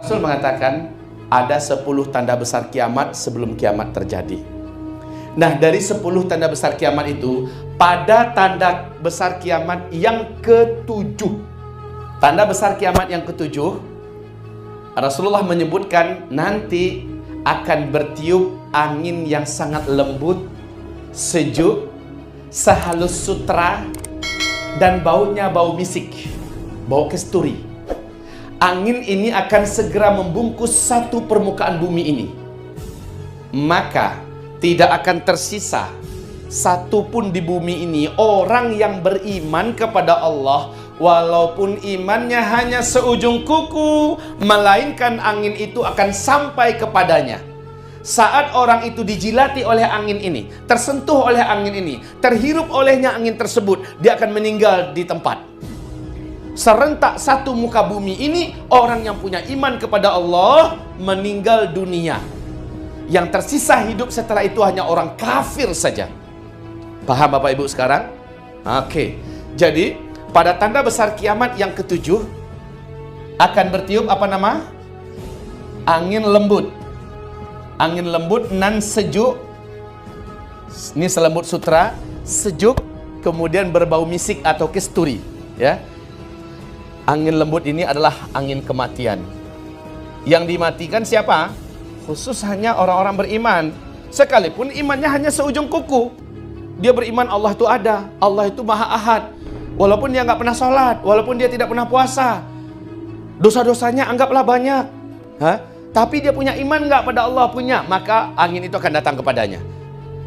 Rasul mengatakan ada 10 tanda besar kiamat sebelum kiamat terjadi. Nah, dari 10 tanda besar kiamat itu, pada tanda besar kiamat yang ketujuh, tanda besar kiamat yang ketujuh, Rasulullah menyebutkan nanti akan bertiup angin yang sangat lembut, sejuk, sehalus sutra, dan baunya bau misik, bau kasturi. Angin ini akan segera membungkus satu permukaan bumi ini. Maka tidak akan tersisa satu pun di bumi ini orang yang beriman kepada Allah, walaupun imannya hanya seujung kuku, melainkan angin itu akan sampai kepadanya. Saat orang itu dijilati oleh angin ini, tersentuh oleh angin ini, terhirup olehnya angin tersebut, dia akan meninggal di tempat. Serentak satu muka bumi ini, orang yang punya iman kepada Allah meninggal dunia. Yang tersisa hidup setelah itu hanya orang kafir saja. Paham Bapak Ibu sekarang? Oke. Jadi pada tanda besar kiamat yang ketujuh akan bertiup apa nama? Angin lembut. Angin lembut nan sejuk. Ini selembut sutra, sejuk, kemudian berbau misik atau kasturi, ya. Angin lembut ini adalah angin kematian. Yang dimatikan siapa? Khusus hanya orang-orang beriman. Sekalipun imannya hanya seujung kuku. Dia beriman Allah itu ada, Allah itu Maha Ahad. Walaupun dia nggak pernah sholat, walaupun dia tidak pernah puasa, dosa-dosanya anggaplah banyak. Tapi dia punya iman nggak pada Allah? Punya. Maka angin itu akan datang kepadanya.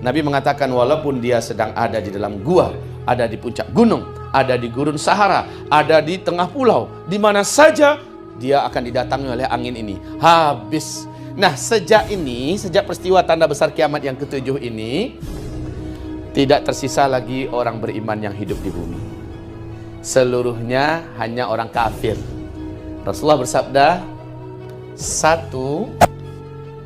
Nabi mengatakan walaupun dia sedang ada di dalam gua, ada di puncak gunung, ada di gurun Sahara, ada di tengah pulau, di mana saja dia akan didatangi oleh angin ini. Habis. Nah, sejak peristiwa tanda besar kiamat yang ketujuh ini, tidak tersisa lagi orang beriman yang hidup di bumi. Seluruhnya hanya orang kafir. Rasulullah bersabda, 1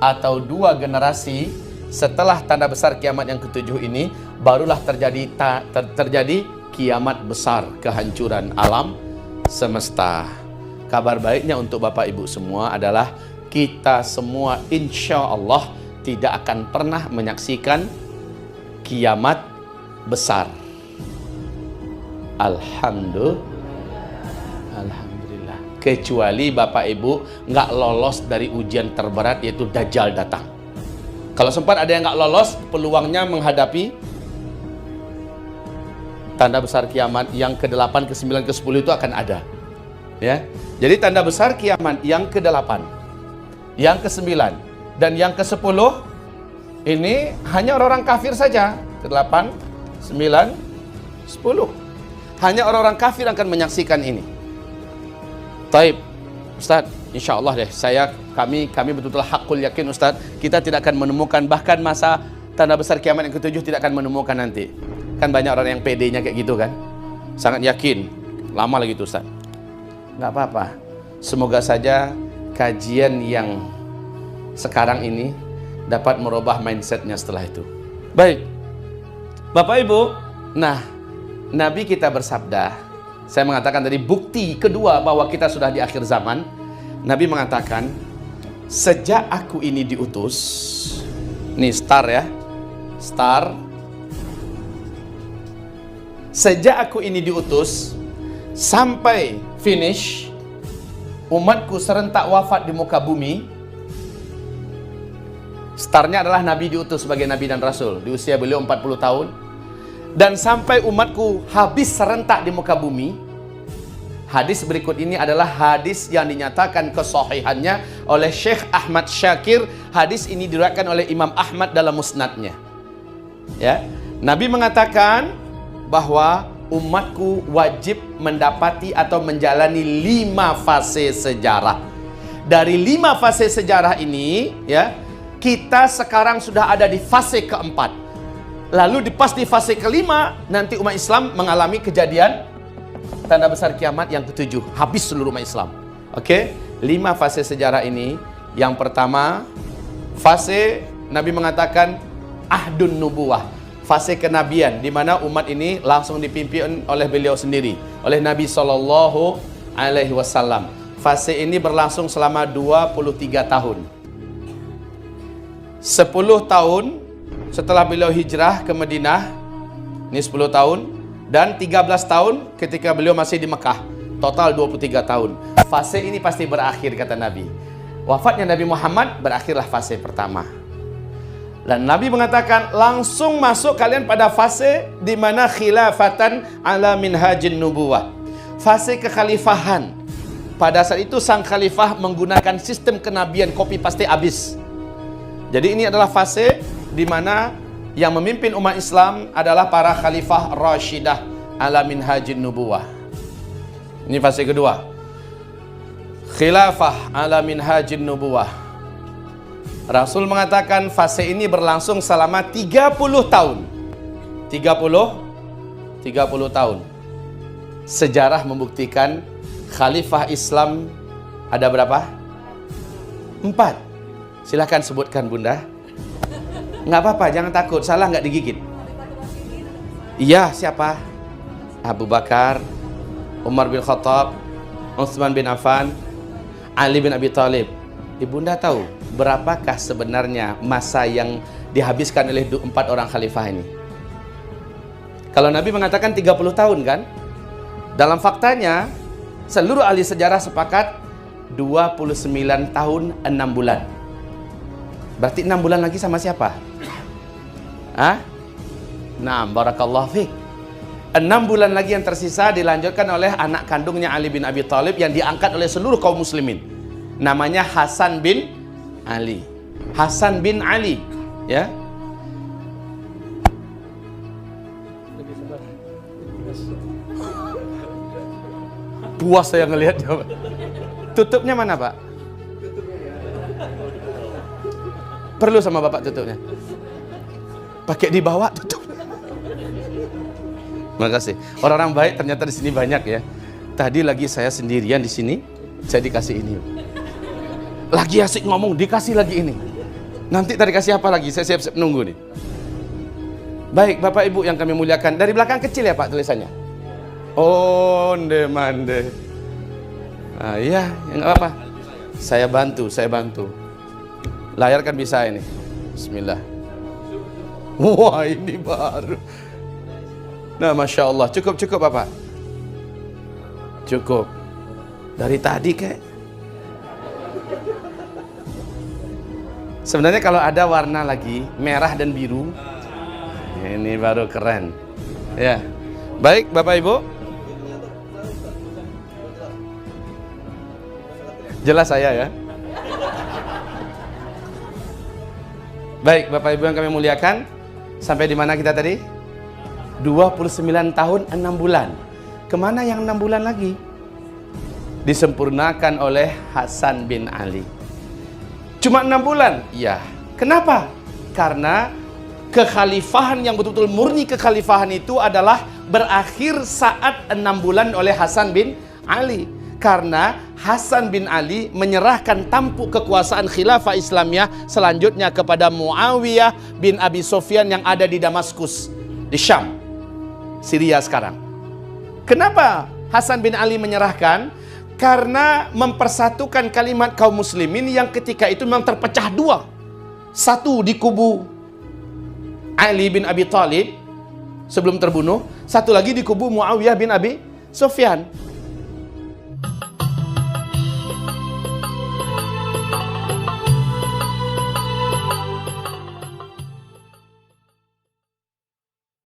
atau 2 generasi setelah tanda besar kiamat yang ketujuh ini, barulah terjadi kiamat besar, kehancuran alam semesta. Kabar baiknya untuk Bapak Ibu semua adalah kita semua insya Allah tidak akan pernah menyaksikan kiamat besar. Alhamdulillah. Kecuali Bapak Ibu nggak lolos dari ujian terberat, yaitu Dajjal datang. Kalau sempat ada yang nggak lolos, peluangnya menghadapi tanda besar kiamat yang ke-8, ke-9, ke-10 itu akan ada. Ya. Jadi tanda besar kiamat yang ke-8, yang ke-9, dan yang ke-10 ini hanya orang-orang kafir saja. Ke-8, 9, 10. Hanya orang-orang kafir akan menyaksikan ini. Taib, Ustaz, insya Allah deh, kami betul-betul hakul yakin Ustaz, kita tidak akan menemukan, bahkan masa tanda besar kiamat yang ke-7 tidak akan menemukan nanti. Kan banyak orang yang PD-nya kayak gitu kan, sangat yakin, lama lagi tuh Ustaz. Nggak apa-apa, semoga saja kajian yang sekarang ini dapat merubah mindsetnya setelah itu. Baik, Bapak Ibu, nah Nabi kita bersabda, saya mengatakan tadi bukti kedua bahwa kita sudah di akhir zaman. Nabi mengatakan, sejak aku ini diutus, nih star ya, star. Sejak aku ini diutus sampai finish, umatku serentak wafat di muka bumi. Starnya adalah Nabi diutus sebagai Nabi dan Rasul di usia beliau 40 tahun. Dan sampai umatku habis serentak di muka bumi. Hadis berikut ini adalah hadis yang dinyatakan kesahihannya oleh Syekh Ahmad Syakir. Hadis ini diriwayatkan oleh Imam Ahmad dalam musnadnya. Ya, Nabi mengatakan bahwa umatku wajib mendapati atau menjalani 5 fase sejarah. Dari 5 fase sejarah ini, ya, kita sekarang sudah ada di fase keempat. Lalu pas di fase kelima, nanti umat Islam mengalami kejadian tanda besar kiamat yang ke-7. Habis seluruh umat Islam. Oke, 5 fase sejarah ini. Yang pertama, fase Nabi mengatakan ahdun nubuwah, fase kenabian, di mana umat ini langsung dipimpin oleh beliau sendiri, oleh Nabi SAW. Fase ini berlangsung selama 23 tahun. 10 tahun setelah beliau hijrah ke Madinah, ini 10 tahun, dan 13 tahun ketika beliau masih di Mekah. Total 23 tahun. Fase ini pasti berakhir, kata Nabi. Wafatnya Nabi Muhammad, berakhirlah fase pertama. Dan Nabi mengatakan, langsung masuk kalian pada fase di mana khilafatan ala minhajin nubuwah. Fase kekhalifahan. Pada saat itu sang khalifah menggunakan sistem kenabian, copy paste habis. Jadi ini adalah fase di mana yang memimpin umat Islam adalah para khalifah Rashidah ala minhajin nubuwah. Ini fase kedua. Khilafah ala minhajin nubuwah. Rasul mengatakan fase ini berlangsung selama 30 tahun. 30 tahun. Sejarah membuktikan khalifah Islam ada berapa? 4. Silahkan sebutkan, Bunda. Nggak apa-apa, jangan takut. Salah nggak digigit. Iya, siapa? Abu Bakar, Umar bin Khattab, Utsman bin Affan, Ali bin Abi Thalib. Ibunda tahu berapakah sebenarnya masa yang dihabiskan oleh 4 orang khalifah ini? Kalau Nabi mengatakan 30 tahun kan? Dalam faktanya, seluruh ahli sejarah sepakat 29 tahun 6 bulan. Berarti 6 bulan lagi sama siapa? Hah? Nah, barakallahu fiik. 6 bulan lagi yang tersisa dilanjutkan oleh anak kandungnya Ali bin Abi Thalib yang diangkat oleh seluruh kaum muslimin. Namanya Hasan bin Ali. Hasan bin Ali, ya. Puas saya ngelihat. Tutupnya mana, Pak? Perlu sama Bapak tutupnya. Pakai di bawah tutup. Makasih. Orang-orang baik ternyata di sini banyak ya. Tadi lagi saya sendirian di sini, saya dikasih ini. Lagi asik ngomong, dikasih lagi ini. Nanti tadi kasih apa lagi? Saya siap-siap nunggu nih. Baik, Bapak Ibu yang kami muliakan. Dari belakang kecil ya Pak tulisannya? Onde mande. Ah iya, ya nggak apa-apa. Saya bantu. Layar kan bisa ini. Bismillah. Wah, ini baru. Nah, Masya Allah. Cukup Bapak? Cukup. Dari tadi kek. Sebenarnya kalau ada warna lagi, merah dan biru, ini baru keren. Ya. Baik, Bapak Ibu. Jelas saya ya. Baik, Bapak Ibu yang kami muliakan. Sampai di mana kita tadi? 29 tahun 6 bulan. Kemana yang 6 bulan lagi? Disempurnakan oleh Hasan bin Ali. Cuma 6 bulan? Ya. Kenapa? Karena kekhalifahan yang betul-betul murni kekhalifahan itu adalah berakhir saat 6 bulan oleh Hasan bin Ali. Karena Hasan bin Ali menyerahkan tampuk kekuasaan khilafah Islamiyah selanjutnya kepada Muawiyah bin Abi Sufyan yang ada di Damaskus, di Syam, Syria sekarang. Kenapa Hasan bin Ali menyerahkan? Karena mempersatukan kalimat kaum muslimin yang ketika itu memang terpecah dua. Satu di kubu Ali bin Abi Thalib sebelum terbunuh, satu lagi di kubu Muawiyah bin Abi Sufyan.